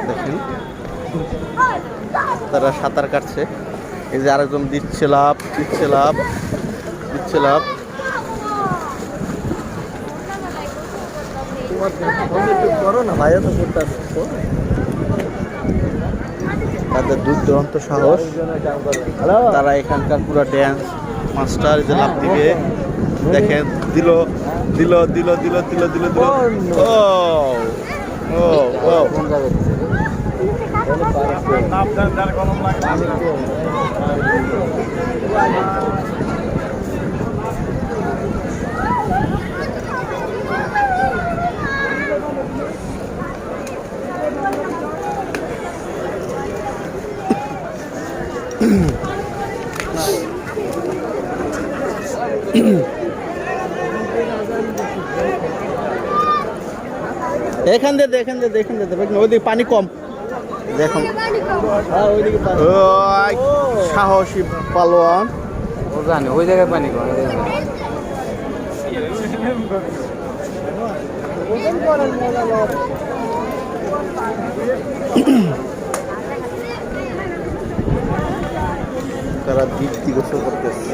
দেখেন তারা সাঁতার কাটছে। এই যে আরেকজন দিচ্ছে লাভ, দিচ্ছে লাভ, দিচ্ছে লাভ। তাদের দুর্দান্ত সাহস, তারা এখানকার পুরো ড্যান্স মাস্টার যে লাভ দিবে দেখেন, দিল দিল দিল দিল দিল দিল দিল। ও ও ও এখান দিয়ে দেখেন যে দেখেন যে দেখেন ওইদিকে পানি কম দেখুন। সাহসী পালোয়ান, ও জানে ওই জায়গায় পানি কম। তারা দিক দিগোচর করতেছে।